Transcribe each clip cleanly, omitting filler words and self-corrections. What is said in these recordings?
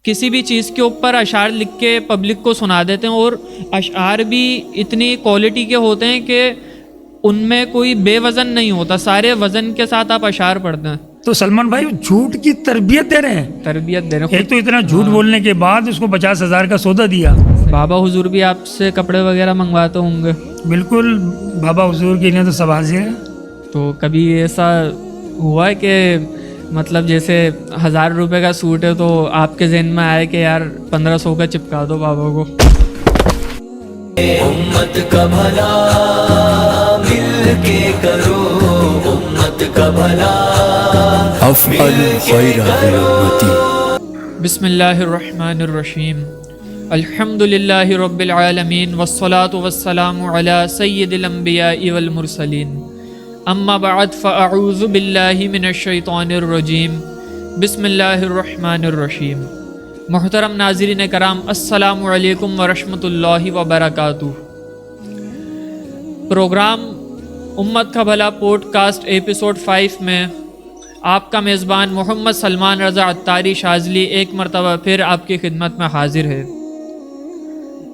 کسی بھی چیز کے اوپر اشعار لکھ کے پبلک کو سنا دیتے ہیں، اور اشعار بھی اتنی کوالٹی کے ہوتے ہیں کہ ان میں کوئی بے وزن نہیں ہوتا، سارے وزن کے ساتھ آپ اشعار پڑھتے ہیں۔ تو سلمان بھائی جھوٹ کی تربیت دے رہے ہیں، تربیت دے رہے ہیں۔ ایک تو اتنا جھوٹ بولنے کے بعد اس کو 50,000 کا سودا دیا۔ بابا حضور بھی آپ سے کپڑے وغیرہ منگواتے ہوں گے؟ بالکل، بابا حضور کے لیے تو سب حاضر ہے۔ تو کبھی ایسا ہوا ہے کہ مطلب جیسے 1000 روپے کا سوٹ ہے تو آپ کے ذہن میں آئے کہ یار 1500 کا چپکا دو بابا کو؟ امت کا بھلا مل کے کرو، امت کا بھلا افعل خیر للامتی۔ بسم اللہ الرحمن الرحیم، الحمد للہ رب العالمین والصلاة والسلام علی سید الانبیاء والمرسلین، اما بعد فاعوذ باللہ من الشیطان الرجیم، بسم اللہ الرحمن الرحیم۔ محترم ناظرین کرام، السلام علیکم ورحمۃ اللہ وبرکاتہ۔ پروگرام امت کا بھلا پوڈ کاسٹ ایپیسوڈ 5 میں آپ کا میزبان محمد سلمان رضا عطاری شاذلی ایک مرتبہ پھر آپ کی خدمت میں حاضر ہے۔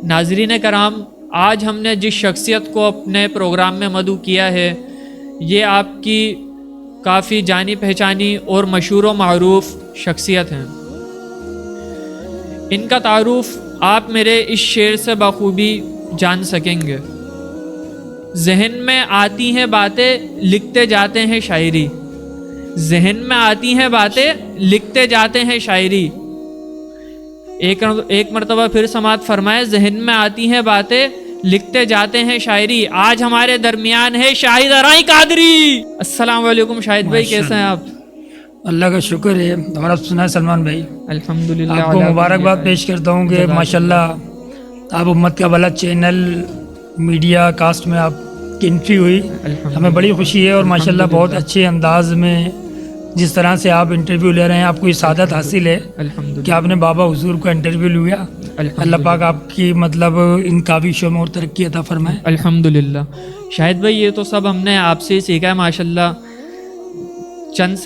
ناظرین کرام، آج ہم نے جس شخصیت کو اپنے پروگرام میں مدعو کیا ہے، یہ آپ کی کافی جانی پہچانی اور مشہور و معروف شخصیت ہیں۔ ان کا تعارف آپ میرے اس شعر سے بخوبی جان سکیں گے۔ ذہن میں آتی ہیں باتیں لکھتے جاتے ہیں شاعری، ذہن میں آتی ہیں باتیں لکھتے جاتے ہیں شاعری۔ ایک مرتبہ پھر سماعت فرمائے، ذہن میں آتی ہیں باتیں لکھتے جاتے ہیں شاعری۔ آج ہمارے درمیان ہے شاہد ارائیں قادری۔ السلام علیکم شاہد بھائی، کیسے ہیں آپ؟ اللہ کا شکر ہے، اور آپ سنائیں سلمان بھائی؟ الحمدللہ۔ آپ کو مبارکباد پیش کرتا ہوں کہ ماشاءاللہ آپ امت کا بھلا چینل میڈیا کاسٹ میں آپ کی انٹری ہوئی، ہمیں بڑی خوشی ہے، اور ماشاءاللہ بہت اچھے انداز میں جس طرح سے آپ انٹرویو لے رہے ہیں، آپ کو یہ سعادت حاصل ہے کہ آپ نے بابا حضور کا انٹرویو لیا۔ اللہ پاک آپ کی مطلب ان کاوشوں میں اور ترقی عطا فرمائے۔ الحمدللہ۔ شاہد بھائی، یہ تو سب ہم نے آپ سے ہی سیکھا ہے ماشاءاللہ، چند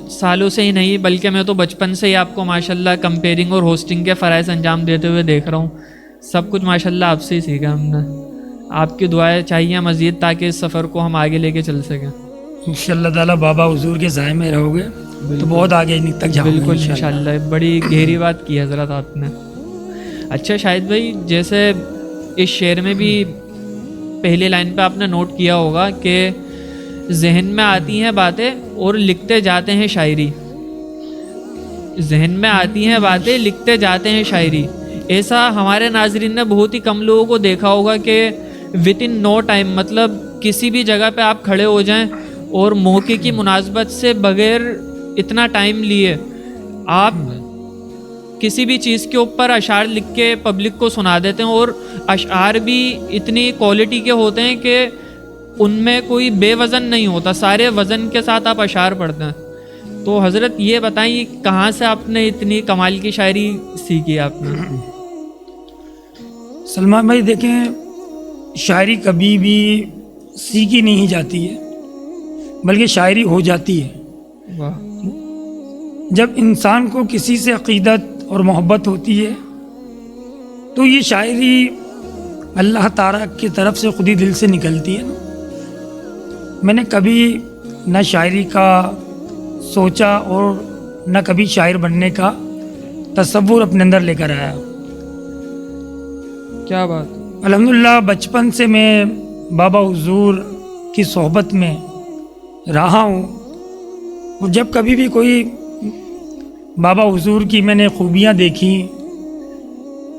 سالوں سے ہی نہیں بلکہ میں تو بچپن سے ہی آپ کو ماشاءاللہ کمپیئرنگ اور ہوسٹنگ کے فرائض انجام دیتے ہوئے دیکھ رہا ہوں۔ سب کچھ ماشاءاللہ آپ سے ہی سیکھا ہم نے۔ آپ کی دعائیں چاہیے مزید تاکہ اس سفر کو ہم آگے لے کے چل سکیں۔ انشاءاللہ تعالیٰ بابا حضور کے سائے میں رہو گے تو بہت آگے تک جاؤ گے بالکل انشاءاللہ۔ بڑی گہری بات کی حضرت آپ نے۔ اچھا شاہد بھائی، جیسے اس شعر میں بھی پہلی لائن پہ آپ نے نوٹ کیا ہوگا کہ ذہن میں آتی ہیں باتیں اور لکھتے جاتے ہیں شاعری، ذہن میں آتی ہیں باتیں لکھتے جاتے ہیں شاعری۔ ایسا ہمارے ناظرین نے بہت ہی کم لوگوں کو دیکھا ہوگا کہ ود ان نو ٹائم، مطلب کسی بھی جگہ پہ آپ کھڑے ہو جائیں اور موقع کی مناسبت سے بغیر اتنا ٹائم لیے آپ کسی بھی چیز کے اوپر اشعار لکھ کے پبلک کو سنا دیتے ہیں، اور اشعار بھی اتنی کوالٹی کے ہوتے ہیں کہ ان میں کوئی بے وزن نہیں ہوتا، سارے وزن کے ساتھ آپ اشعار پڑھتے ہیں۔ تو حضرت یہ بتائیں کہاں سے آپ نے اتنی کمال کی شاعری سیکھی آپ نے؟ سلمان بھائی دیکھیں، شاعری کبھی بھی سیکھی نہیں جاتی ہے بلکہ شاعری ہو جاتی ہے۔ واہ۔ جب انسان کو کسی سے عقیدت اور محبت ہوتی ہے تو یہ شاعری اللہ تعالیٰ کی طرف سے خود ہی دل سے نکلتی ہے نا۔ میں نے کبھی نہ شاعری کا سوچا اور نہ کبھی شاعر بننے کا تصور اپنے اندر لے کر آیا۔ کیا بات۔ الحمدللہ بچپن سے میں بابا حضور کی صحبت میں رہا ہوں، اور جب کبھی بھی کوئی بابا حضور کی میں نے خوبیاں دیکھی،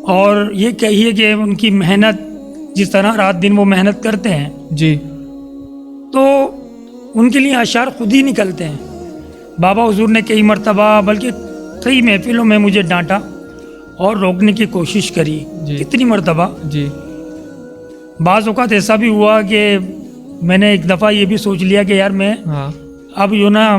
اور یہ کہیے کہ ان کی محنت، جس طرح رات دن وہ محنت کرتے ہیں جی، تو ان کے لیے اشعار خود ہی نکلتے ہیں۔ بابا حضور نے کئی مرتبہ بلکہ کئی محفلوں میں مجھے ڈانٹا اور روکنے کی کوشش کری، کتنی مرتبہ۔ جی۔ بعض اوقات ایسا بھی ہوا کہ میں نے ایک دفعہ یہ بھی سوچ لیا کہ یار میں اب جو نا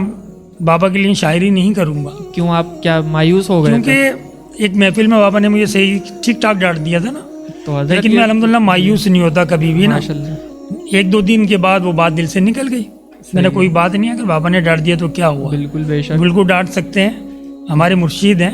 بابا کے لیے شاعری نہیں کروں گا۔ کیوں، آپ کیا مایوس ہو گئے؟ کیونکہ ایک محفل میں بابا نے مجھے صحیح ٹھیک ٹھاک ڈانٹ دیا تھا نا، تو لیکن میں الحمدللہ مایوس نہیں ہوتا کبھی بھی نا۔ ماشاءاللہ۔ 1-2 دن کے بعد وہ بات دل سے نکل گئی، میں نے کوئی بات نہیں، اگر بابا نے ڈانٹ دیا تو کیا ہوا، بالکل بے شک، بالکل ڈانٹ سکتے ہیں، ہمارے مرشید ہیں،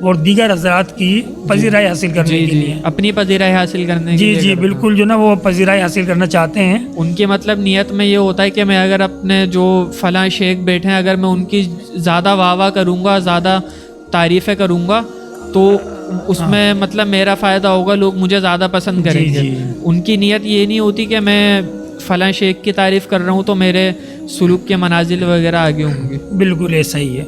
اور دیگر حضرات کی پذیرائی حاصل کرنے جی کے جی لیے. اپنی پذیرائی حاصل کرنے کے جی لیے جی کرتا ہوں. بالکل جو نا وہ پذیرائی حاصل کرنا چاہتے ہیں. ان کی مطلب نیت میں یہ ہوتا ہے کہ میں اگر اپنے جو فلاں شیخ بیٹھے ہیں اگر میں ان کی زیادہ واہ واہ کروں گا، زیادہ تعریفیں کروں گا تو اس میں مطلب میرا فائدہ ہوگا، لوگ مجھے زیادہ پسند کریں گے. جی. ان کی نیت یہ نہیں ہوتی کہ میں فلاں شیخ کی تعریف کر رہا ہوں تو میرے سلوک کے منازل وغیرہ آگے ہوں گے. بالکل ایسا ہی ہے.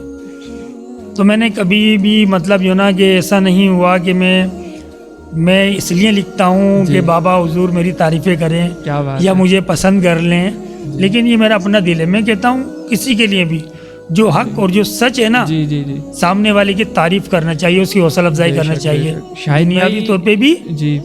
تو میں نے کبھی بھی مطلب جو نا کہ ایسا نہیں ہوا کہ میں اس لیے لکھتا ہوں جی. کہ بابا حضور میری تعریفیں کریں کیا بات یا ہے. مجھے پسند کر لیں، لیکن یہ میرا اپنا دل ہے. میں کہتا ہوں کسی کے لیے بھی جو حق اور جو سچ ہے نا، جی جی جی سامنے والے کی تعریف کرنا چاہیے، اس کی حوصلہ افزائی بے کرنا شک، چاہیے، بے شک. شاہد دنیاوی بھائی- طور پہ بھی جی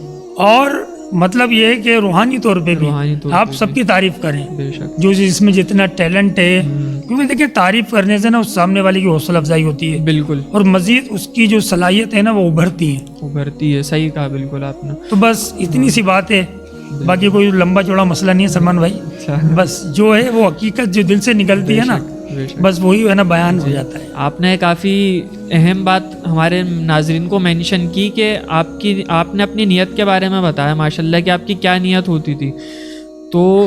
اور مطلب یہ ہے کہ روحانی طور پہ بھی روحانی طور آپ پہ سب بھی. کی تعریف کریں، بے شک. جو جس میں جتنا ٹیلنٹ ہے. کیونکہ دیکھیں تعریف کرنے سے نا اس سامنے والے کی حوصلہ افزائی ہوتی ہے بالکل اور مزید اس کی جو صلاحیت ہے نا وہ ابھرتی ہے. ابھرتی ہے. صحیح کہا بالکل آپ نے. تو بس اتنی سی بات ہے، باقی کوئی لمبا چوڑا مسئلہ نہیں ہے سلمان بھائی. اچھا. بس جو ہے وہ حقیقت جو دل سے نکلتی ہے نا، بے شک. بس وہی ہے نا بیان ہو جاتا ہے. آپ نے کافی اہم بات ہمارے ناظرین کو مینشن کی کہ آپ نے اپنی نیت کے بارے میں بتایا ماشاءاللہ کہ آپ کی کیا نیت ہوتی تھی. تو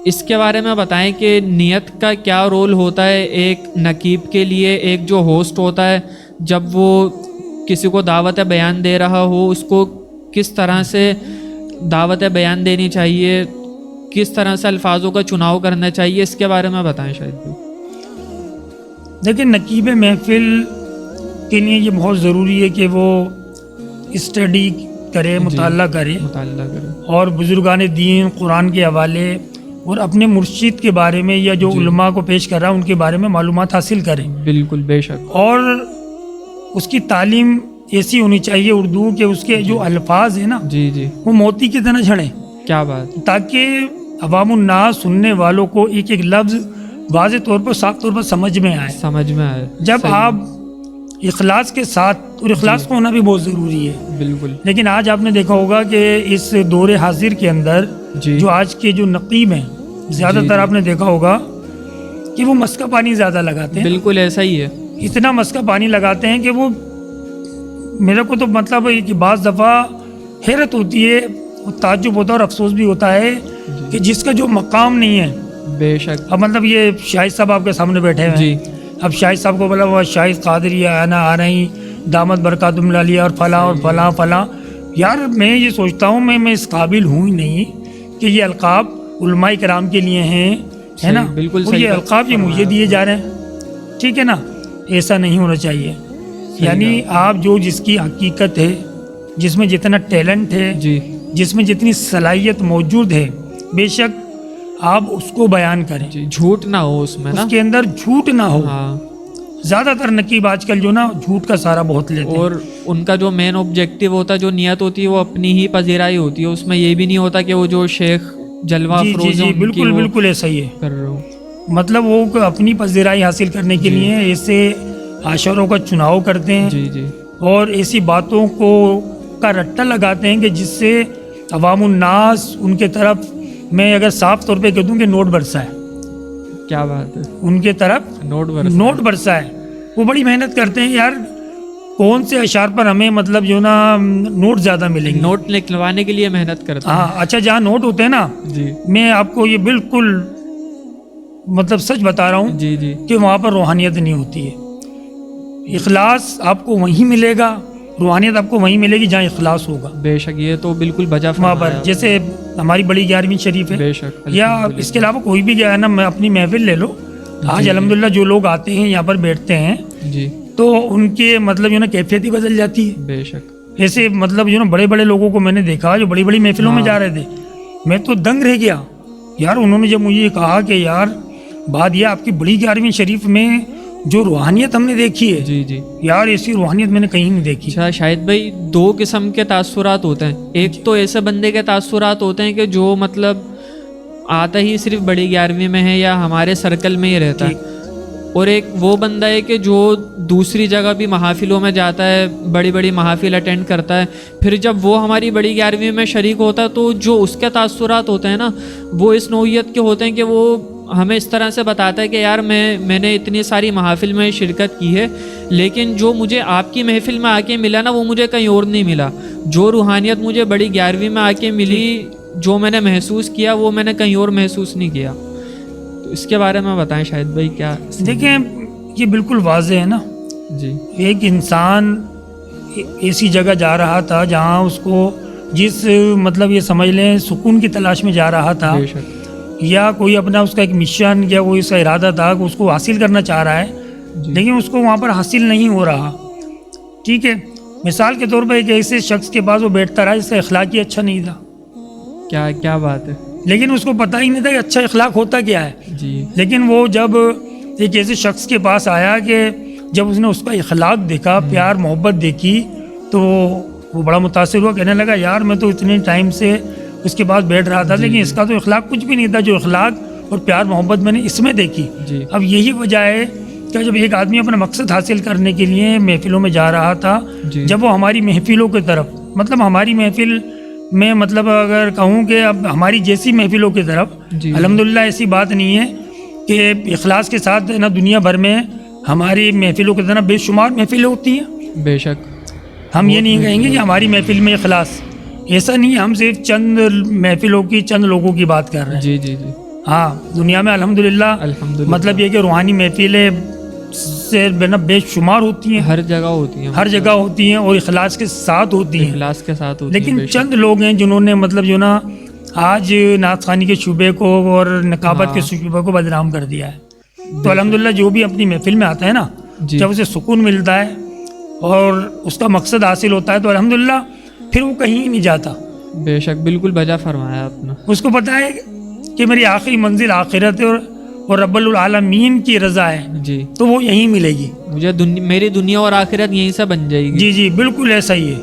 اس کے بارے میں بتائیں کہ نیت کا کیا رول ہوتا ہے ایک نقیب کے لیے. ایک جو ہوسٹ ہوتا ہے جب وہ کسی کو دعوت بیان دے رہا ہو، اس کو کس طرح سے دعوت بیان دینی چاہیے، کس طرح سے الفاظوں کا چناؤ کرنا چاہیے، اس کے بارے میں بتائیں شاید بھی. لیکن نقیب محفل کے لیے یہ بہت ضروری ہے کہ وہ اسٹڈی کرے، مطالعہ کرے مطالعہ کریں. اور بزرگان دین قرآن کے حوالے اور اپنے مرشد کے بارے میں یا جو علماء کو پیش کر رہا ہے ان کے بارے میں معلومات حاصل کریں. بالکل بے شک. اور اس کی تعلیم ایسی ہونی چاہیے اردو کہ اس کے جو الفاظ ہیں نا جی جی وہ موتی کی طرح جھڑیں، کیا بات. تاکہ عوام الناس سننے والوں کو ایک ایک لفظ واضح طور پر صاف طور پر سمجھ میں آئے. سمجھ میں آئے. جب صحیح. آپ اخلاص کے ساتھ، اور اخلاص کو ہونا بھی بہت ضروری ہے. بالکل. لیکن آج آپ نے دیکھا ہوگا کہ اس دور حاضر کے اندر جی جو آج کے جو نقیب ہیں زیادہ تر آپ نے دیکھا ہوگا کہ وہ مسکا پانی زیادہ لگاتے ہیں. بالکل ایسا ہی ہے. اتنا مسکا پانی لگاتے ہیں کہ وہ میرے کو تو مطلب ہے کہ بعض دفعہ حیرت ہوتی ہے اور تعجب ہوتا ہے اور افسوس بھی ہوتا ہے کہ جس کا جو مقام نہیں ہے. بے شک. اب مطلب یہ شاہد صاحب آپ کے سامنے بیٹھے ہوئے جی ہیں، اب شاہد صاحب کو بولا وہ شاہد قادری آنا آ رہی دامت برکاتم العالیہ اور فلاں اور فلاں فلاں. یار میں یہ سوچتا ہوں میں اس قابل ہوں ہی نہیں کہ یہ القاب علماء کرام کے لیے ہیں، ہے نا. بالکل اور صحیح یہ القاب یہ مجھے دیے جا رہے ہیں. ٹھیک ہے نا، ایسا نہیں ہونا چاہیے. یعنی آپ جو جس کی حقیقت ہے، جس میں جتنا ٹیلنٹ ہے، جی جس میں جتنی صلاحیت موجود ہے، بے شک آپ اس کو بیان کریں. جی. جھوٹ نہ ہو اس میں نا. اس کے اندر جھوٹ نہ ہو. ہاں. زیادہ تر نقیب آج کل جو نا جھوٹ کا سہارا بہت لیتے ہیں. اور ان کا جو مین آبجیکٹیو ہوتا ہے، جو نیت ہوتی ہے، وہ اپنی ہی پذیرائی ہوتی ہے. اس میں یہ بھی نہیں ہوتا کہ وہ جو شیخ جلوہ جی افروز ہیں ان کی بالکل وہ بالکل ایسا ہی ہے. کر رہے ہو. مطلب وہ اپنی پذیرائی حاصل کرنے کے لیے ایسے عاشروں کا چناؤ کرتے ہیں جی جی اور ایسی باتوں کو کا رٹا لگاتے ہیں کہ جس سے عوام الناس ان کے طرف، میں اگر صاف طور پہ کہہ دوں کہ نوٹ برسا ہے کیا بات ہے. ان کے طرف، نوٹ برسا ہے. وہ بڑی محنت کرتے ہیں یار کون سے اشعار پر ہمیں مطلب جو نا نوٹ زیادہ ملیں گے. نوٹ نکلوانے کے لیے محنت کرتے ہیں. ہاں اچھا، جہاں نوٹ ہوتے ہیں نا، جی میں آپ کو یہ بالکل مطلب سچ بتا رہا ہوں جی جی کہ وہاں پر روحانیت نہیں ہوتی ہے. اخلاص آپ کو وہیں ملے گا، روحانیت آپ کو وہیں ملے گی جہاں اخلاص ہوگا. بے شک. یہ تو بالکل بجا وہاں فرمایا پر آپ. جیسے ہماری بڑی 11ویں شریف ہے بے شک. یا اس کے علاوہ کوئی بھی گیا ہے نا، میں اپنی محفل لے لو، آج الحمدللہ جو لوگ آتے ہیں یہاں پر بیٹھتے ہیں جی تو ان کے مطلب جو نا کیفیت ہی بدل جاتی ہے. بے شک. ایسے مطلب جو نا بڑے بڑے لوگوں کو میں نے دیکھا جو بڑی بڑی محفلوں میں جا رہے تھے، میں تو دنگ رہ گیا یار. انہوں نے جب مجھے یہ کہا کہ یار بات یہ آپ کی بڑی 11ویں شریف میں جو روحانیت ہم نے دیکھی ہے، جی جی. یار ایسی روحانیت میں نے کہیں نہیں دیکھی. اچھا شاہد بھائی، دو قسم کے تاثرات ہوتے ہیں. ایک تو ایسے بندے کے تاثرات ہوتے ہیں کہ جو مطلب آتا ہی صرف بڑی 11ویں میں ہے یا ہمارے سرکل میں ہی رہتا ہے، اور ایک وہ بندہ ہے کہ جو دوسری جگہ بھی محافلوں میں جاتا ہے، بڑی بڑی محافل اٹینڈ کرتا ہے، پھر جب وہ ہماری بڑی 11ویں میں شریک ہوتا ہے تو جو اس کے تاثرات ہوتے ہیں نا وہ اس نوعیت کے ہوتے ہیں کہ وہ ہمیں اس طرح سے بتاتا ہے کہ یار میں نے اتنی ساری محافل میں شرکت کی ہے، لیکن جو مجھے آپ کی محفل میں آ کے ملا نا وہ مجھے کہیں اور نہیں ملا. جو روحانیت مجھے بڑی 11ویں میں آ کے ملی، جو میں نے محسوس کیا وہ میں نے کہیں اور محسوس نہیں کیا. تو اس کے بارے میں بتائیں شاہد بھائی کیا. دیکھیں یہ بالکل واضح ہے نا، جی ایک انسان ایسی جگہ جا رہا تھا جہاں اس کو جس مطلب یہ سمجھ لیں سکون کی تلاش میں جا رہا تھا، بے شک. یا کوئی اپنا اس کا ایک مشن یا وہ اس کا ارادہ تھا کہ اس کو حاصل کرنا چاہ رہا ہے، جی. لیکن اس کو وہاں پر حاصل نہیں ہو رہا. ٹھیک ہے، مثال کے طور پر ایک ایسے شخص کے پاس وہ بیٹھتا رہا جس کا اخلاق ہی اچھا نہیں تھا، کیا بات ہے. لیکن اس کو پتہ ہی نہیں تھا کہ اچھا اخلاق ہوتا کیا ہے. جی لیکن وہ جب ایک ایسے شخص کے پاس آیا کہ جب اس نے اس کا اخلاق دیکھا، پیار محبت دیکھی، تو وہ بڑا متاثر ہوا. کہنے لگا یار میں تو اتنے ٹائم سے اس کے پاس بیٹھ رہا تھا، لیکن اس کا تو اخلاق کچھ بھی نہیں تھا جو اخلاق اور پیار محبت میں نے اس میں دیکھی. جی اب یہی وجہ ہے کہ جب ایک آدمی اپنا مقصد حاصل کرنے کے لیے محفلوں میں جا رہا تھا، جی. جب وہ ہماری محفلوں کی طرف، مطلب ہماری محفل میں مطلب اگر کہوں کہ اب ہماری جیسی محفلوں کی طرف، جی. الحمدللہ ایسی بات نہیں ہے کہ اخلاص کے ساتھ نا دنیا بھر میں ہماری محفلوں کی طرح بے شمار محفلیں ہوتی ہیں. بے شک. ہم یہ نہیں کہیں گے کہ ہماری محفل میں اخلاص، ایسا نہیں ہے. ہم صرف چند محفلوں کی، چند لوگوں کی بات کر رہے ہیں. جی جی جی. ہاں دنیا میں الحمدللہ مطلب یہ کہ روحانی محفلیں سے بے شمار ہوتی ہیں، ہر جگہ ہوتی ہیں، ہر جگہ ہوتی ہیں اور اخلاص کے ساتھ ہوتی ہیں. اخلاص کے ساتھ ہوتی ہیں. لیکن چند لوگ ہیں جنہوں نے مطلب جو نا آج نعت خوانی کے شعبے کو اور نقابت کے شعبے کو بدنام کر دیا ہے. تو الحمدللہ جو بھی اپنی محفل میں آتا ہے نا، جی. جب اسے سکون ملتا ہے اور اس کا مقصد حاصل ہوتا ہے تو الحمدللہ پھر وہ کہیں نہیں جاتا. بے شک بالکل بجا فرمایا آپ نے. اس کو پتہ ہے کہ میری آخری منزل آخرت ہے اور رب العالمین کی رضا ہے، جی. تو وہ یہیں ملے گی مجھے میری دنیا اور آخرت یہیں سے بن جائے گی. جی جی بالکل ایسا ہی ہے،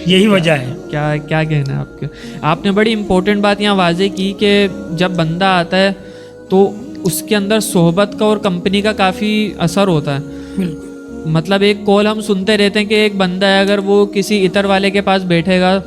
یہی وجہ ہے. کیا کہنا ہے آپ کے. آپ نے بڑی امپورٹنٹ بات یہاں واضح کی کہ جب بندہ آتا ہے تو اس کے اندر صحبت کا اور کمپنی کا کافی اثر ہوتا ہے. بالکل. مطلب ایک کال ہم سنتے رہتے ہیں کہ ایک بندہ ہے اگر وہ کسی عطر والے کے پاس بیٹھے گا،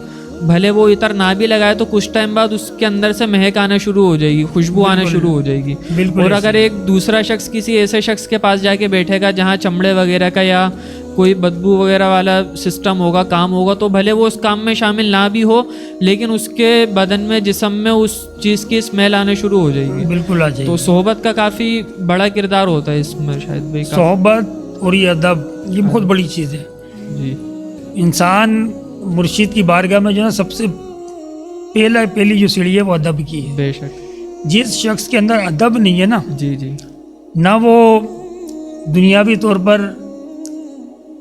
بھلے وہ عطر نہ بھی لگائے تو کچھ ٹائم بعد اس کے اندر سے مہک آنا شروع ہو جائے گی، خوشبو آنا شروع ہو جائے گی. اور اگر ایک دوسرا شخص کسی ایسے شخص کے پاس جا کے بیٹھے گا جہاں چمڑے وغیرہ کا یا کوئی بدبو وغیرہ والا سسٹم ہوگا، کام ہوگا، تو بھلے وہ اس کام میں شامل نہ بھی ہو لیکن اس کے بدن میں، جسم میں اس چیز کی اسمیل آنے شروع ہو جائے گی. بالکل آ جائے. تو صحبت کا کافی بڑا کردار ہوتا ہے اس میں شاید بھائی. صحبت اور یہ ادب یہ بہت بڑی چیز ہے. جی. انسان مرشد کی بارگاہ میں جو ہے سب سے پہلی جو سیڑھی ہے وہ ادب کی ہے. بے شک. جس شخص کے اندر ادب نہیں ہے نا، جی جی، نہ وہ دنیاوی طور پر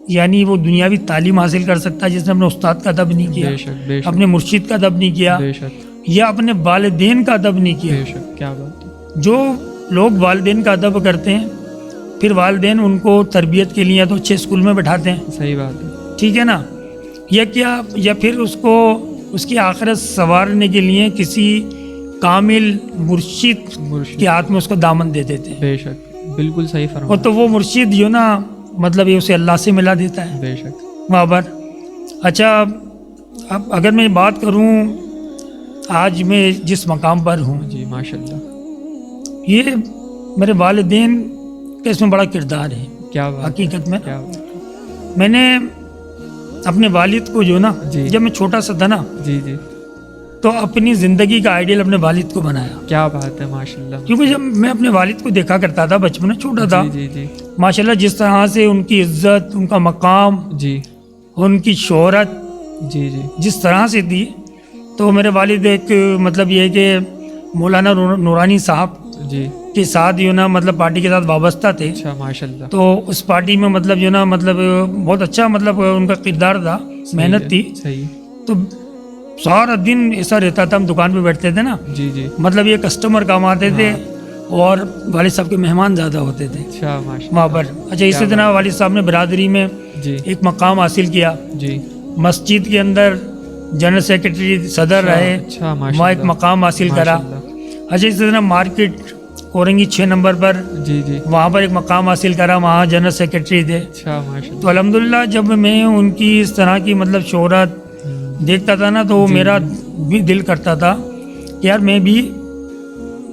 یعنی وہ دنیاوی تعلیم حاصل کر سکتا ہے جس نے اپنے استاد کا ادب نہیں کیا، بے شک بے شک اپنے مرشد کا ادب نہیں کیا، بے شک یا اپنے والدین کا ادب نہیں کیا. بے شک. کیا بات ہے. جو لوگ والدین کا ادب کرتے ہیں پھر والدین ان کو تربیت کے لیے تو اچھے اسکول میں بٹھاتے ہیں. صحیح بات ہے. ٹھیک ہے نا، یا پھر اس کو اس کی آخرت سنوارنے کے لیے کسی کامل مرشد کے ہاتھ میں اس کو دامن دے دیتے ہیں. بے شک بالکل صحیح فرمایا. اور تو وہ مرشد جو نا مطلب یہ اسے اللہ سے ملا دیتا ہے بے شک. وہاں پر. اچھا اب اگر میں بات کروں آج میں جس مقام پر ہوں، جی ماشاء اللہ. یہ میرے والدین کا اس میں بڑا کردار ہے. کیا بات. حقیقت میں کیا بات. میں نے اپنے والد کو جو نا جی. جب میں چھوٹا سا تھا نا جی جی. تو اپنی زندگی کا آئیڈیل اپنے والد کو بنایا. کیا بات ہے ماشاء اللہ. کیونکہ جب میں اپنے والد کو دیکھا کرتا تھا بچپن میں چھوٹا تھا، جی جی ماشاءاللہ جس طرح سے ان کی عزت، ان کا مقام، جی ان کی شہرت جی جی جس طرح سے تھی، تو میرے والد ایک مطلب یہ ہے کہ مولانا نورانی صاحب جی کے ساتھ جو نا مطلب پارٹی کے ساتھ وابستہ تھے. اچھا ماشاء اللہ. تو اس پارٹی میں مطلب جو نا مطلب بہت اچھا مطلب ان کا کردار تھا، محنت تھی. صحیح. تو سارا دن ایسا رہتا تھا، ہم دکان پہ بیٹھتے تھے نا، جی جی. مطلب یہ کسٹمر کام آتے تھے اور والد صاحب کے مہمان زیادہ ہوتے تھے اچھا ماشاء وہاں پر. اچھا اسی طرح والد صاحب نے برادری میں جی ایک مقام حاصل کیا، جی. مسجد کے اندر جنرل سیکرٹری صدر رہے، اچھا ماشاء وہاں ایک اللہ. مقام حاصل کرا. اچھا اسی طرح مارکیٹ اورنگی 6 نمبر پر جی جی. وہاں پر ایک مقام حاصل کرا، وہاں جنرل سیکرٹری تھے. اچھا ماشاء اللہ. تو الحمدللہ جب میں ان کی اس طرح کی مطلب شہرت دیکھتا تھا نا تو میرا بھی دل کرتا تھا کہ یار میں بھی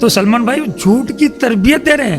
تو سلمان بھائی جھوٹ کی تربیت دے رہے ہیں.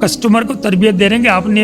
کسٹمر کو تربیت دے رہے ہیں کہ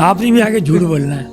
آپ نے بھی آگے جھوٹ بولنا ہے.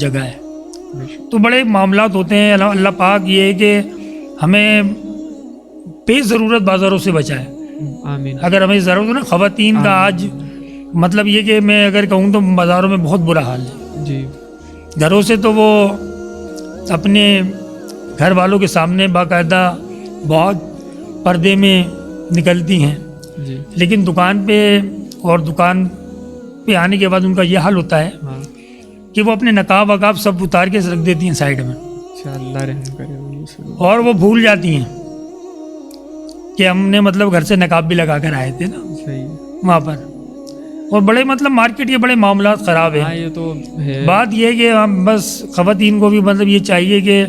جگہ ہے. تو بڑے معاملات ہوتے ہیں. اللہ پاک یہ ہے کہ ہمیں بے ضرورت بازاروں سے بچائے. آمین. اگر ہمیں ضرورت ہو نا, خواتین کا آج مطلب یہ کہ میں اگر کہوں تو بازاروں میں بہت برا حال ہے. جی گھروں سے تو وہ اپنے گھر والوں کے سامنے باقاعدہ بہت پردے میں نکلتی ہیں, جی لیکن دکان پہ اور دکان پہ آنے کے بعد ان کا یہ حال ہوتا ہے ہاں. کہ وہ اپنے نقاب وقاب سب اتار کے رکھ دیتی ہیں سائڈ میں, اچھا اللہ رحم کرے. اور وہ بھول جاتی ہیں کہ ہم نے مطلب گھر سے نقاب بھی لگا کر آئے تھے نا صحیح ہے. وہاں پر. اور بڑے مطلب مارکیٹ کے بڑے معاملات خراب ہاں ہیں. یہ تو ہے. بات یہ ہے کہ ہم بس خواتین کو بھی مطلب یہ چاہیے کہ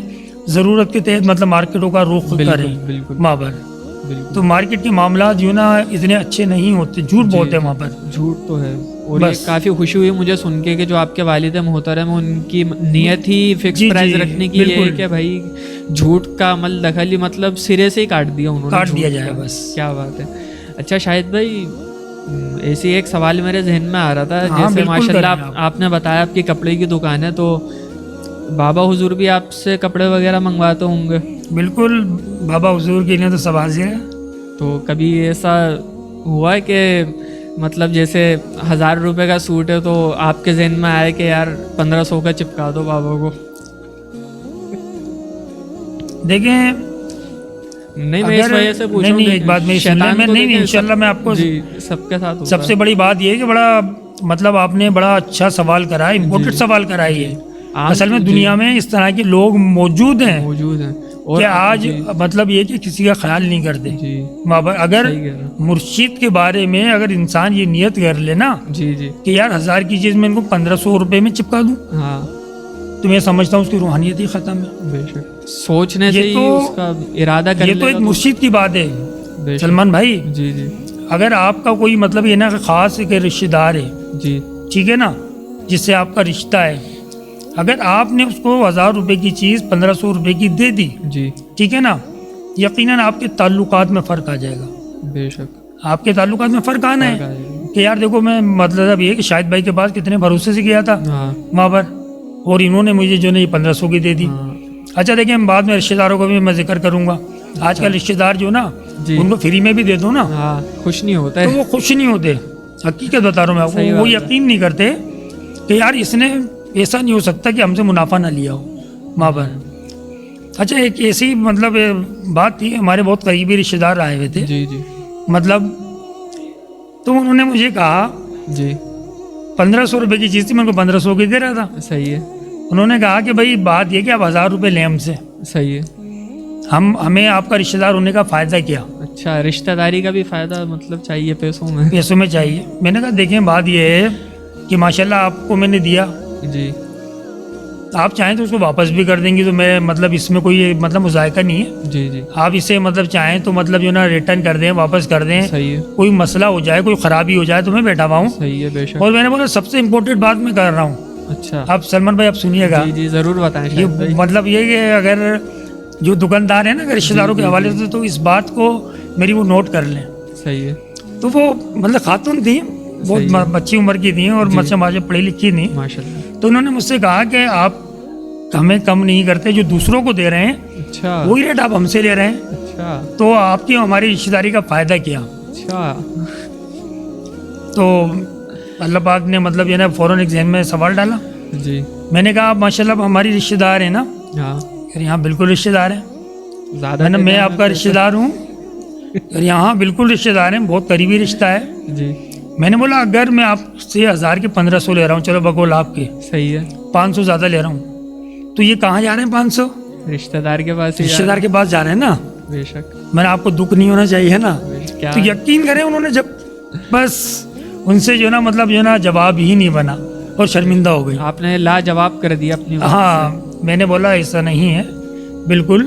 ضرورت کے تحت مطلب مارکیٹوں کا رخ کریں بالکل بالکل وہاں پر. بالکل. تو مارکیٹ کے معاملات جو نا اتنے اچھے نہیں ہوتے, جھوٹ بولتے ہیں وہاں پر. جھوٹ تو ہے. اور یہ بس. کافی خوشی ہوئی مجھے سن کے کہ جو آپ کے والد محترم ہیں ان کی نیت ہی فکس جی پرائز جی رکھنے کی یہ ہے بالکل. کہ بھائی جھوٹ کا عمل دخل ہی مطلب سرے سے ہی کاٹ دیا انہوں نے. کاٹ جھوٹ دیا جائے کا. بس. کیا بات ہے. اچھا شاہد بھائی ایسی ایک سوال میرے ذہن میں آ رہا تھا. ہاں، جیسے بالکل ماشاء اللہ کریں آپ نے بتایا آپ کی کپڑے کی دکان ہے, تو بابا حضور بھی آپ سے کپڑے وغیرہ منگواتے ہوں گے. بالکل بابا حضور کے لیے تو سب حاضر ہے. تو کبھی ایسا ہوا ہے کہ مطلب جیسے 1000 روپے کا سوٹ ہے تو آپ کے ذہن میں آئے کہ یار 1500 کا چپکا دو بابا کو؟ دیکھیں نہیں میں اس وجہ سے پوچھ رہا ہوں. نہیں ایک بات میں نہیں انشاءاللہ میں آپ کو جی سب کے ساتھ سب سے بڑی بات یہ ہے کہ بڑا مطلب آپ نے بڑا اچھا سوال کرا ہے, امپورٹنٹ سوال کرا ہے. یہ اصل میں دنیا میں اس طرح کے لوگ موجود ہیں موجود ہیں کہ آج مطلب یہ کہ کسی کا خیال نہیں کرتے. جی اگر صحیح کہہ رہے ہیں. مرشد کے بارے میں اگر انسان یہ نیت کر لے نا جی جی کہ یار 1000 کی چیز میں ان کو 1500 روپے میں چپکا دوں, ہاں تو میں سمجھتا ہوں اس کی روحانیت ہی ختم ہے. بے شک سوچنے سے یہ ہی تو- اس کا ارادہ کر یہ تو ایک مرشد کی بات ہے بے شک. سلمان بھائی. جی جی اگر آپ کا کوئی مطلب یہ نا کہ خاص ایک رشتہ دار ہے, جی ٹھیک ہے نا, جس سے آپ کا رشتہ ہے, اگر آپ نے اس کو 1000 روپے کی چیز 1500 روپے کی دے دی, جی ٹھیک ہے نا, یقیناً آپ کے تعلقات میں فرق آ جائے گا. بے شک آپ کے تعلقات میں فرق آنا ہے کہ یار دیکھو میں مطلب یہ کہ شاہد بھائی کے پاس کتنے بھروسے سے گیا تھا ہاں وہاں پر, اور انہوں نے مجھے جو ہے یہ 1500 کی دے دی. ہاں اچھا دیکھیں بعد میں رشتہ داروں کو بھی میں ذکر کروں گا. آج کل رشتہ دار جو نا جی ان کو فری میں بھی دے دو نا ہاں خوش نہیں ہوتا تو ہے. وہ خوش نہیں ہوتے. حقیقت بتا رہا ہوں میں آپ صحیح کو, وہ بات ہے. یقین نہیں کرتے کہ یار اس نے ایسا نہیں ہو سکتا کہ ہم سے منافع نہ لیا ہو وہاں پر. اچھا ایک ایسی مطلب بات تھی, ہمارے بہت قریبی رشتہ دار آئے ہوئے تھے جی جی مطلب, تو انہوں نے مجھے کہا جی 1500 روپے کی چیز تھی, میں ان کو 1500 کی دے رہا تھا. صحیح ہے انہوں نے کہا کہ بھائی بات یہ کہ آپ 1000 روپے لیں ہم سے, صحیح ہے. ہمیں آپ کا رشتہ دار ہونے کا فائدہ کیا, اچھا رشتہ داری کا بھی فائدہ مطلب چاہیے پیسوں میں. پیسوں میں چاہیے. میں نے کہا دیکھیں بات یہ ہے کہ ماشاءاللہ آپ کو میں نے دیا, جی آپ چاہیں تو اس کو واپس بھی کر دیں گی, تو میں مطلب اس میں کوئی مطلب مذائقہ نہیں ہے. جی جی آپ اسے مطلب چاہیں تو مطلب جو نا ریٹرن کر دیں, واپس کر دیں. صحیح ہے کوئی مسئلہ ہو جائے, کوئی خرابی ہو جائے تو میں بیٹھا ہوا ہوں. صحیح ہے بے شک. اور میں نے بولا سب سے امپورٹنٹ بات میں کر رہا ہوں. اچھا آپ سلمان بھائی آپ سنیے گا, جی جی ضرور بتائیں یہ شاہد بھائی. مطلب یہ کہ اگر جو دکاندار ہیں نا اگر رشتہ داروں کے حوالے سے, تو اس بات کو میری وہ نوٹ کر لیں. صحیح ہے تو وہ مطلب خاتون تھیں, صحیح بہت اچھی عمر کی تھیں اور جی. مجھ سے پڑھی لکھی تھیں. ماشاء اللہ. تو انہوں نے مجھ سے کہا کہ آپ ہمیں کم نہیں کرتے, جو دوسروں کو دے رہے ہیں اچھا وہی ریٹ آپ ہم سے لے رہے ہیں, اچھا تو آپ کی ہماری رشتہ داری کا فائدہ کیا. اچھا تو اللہ پاک نے مطلب یہ نا فوراً ایک ذہن میں سوال ڈالا. جی میں نے کہا آپ ماشاء اللہ ہماری رشتہ دار ہیں نا, ہاں کہ یہاں بالکل رشتہ دار ہیں. زیادہ میں آپ کا رشتہ دار ہوں, اور یہاں بالکل رشتہ دار ہیں, بہت قریبی رشتہ ہے. جی میں نے بولا اگر میں آپ سے 1000 کے 1500 لے رہا ہوں, چلو بقول آپ کے صحیح ہے 500 زیادہ لے رہا ہوں, تو یہ کہاں جا رہے ہیں 500؟ رشتہ دار کے پاس ہی رشتہ دار کے پاس جا رہے ہیں نا. بے شک. میں نے آپ کو دکھ نہیں ہونا چاہیے نا. کیا تو یقین کریں انہوں نے جب بس ان سے جو نا مطلب جو نا جواب ہی نہیں بنا اور شرمندہ ہو گئی. آپ نے لاجواب کر دیا اپنی بات ہاں میں نے بولا ایسا نہیں ہے بالکل,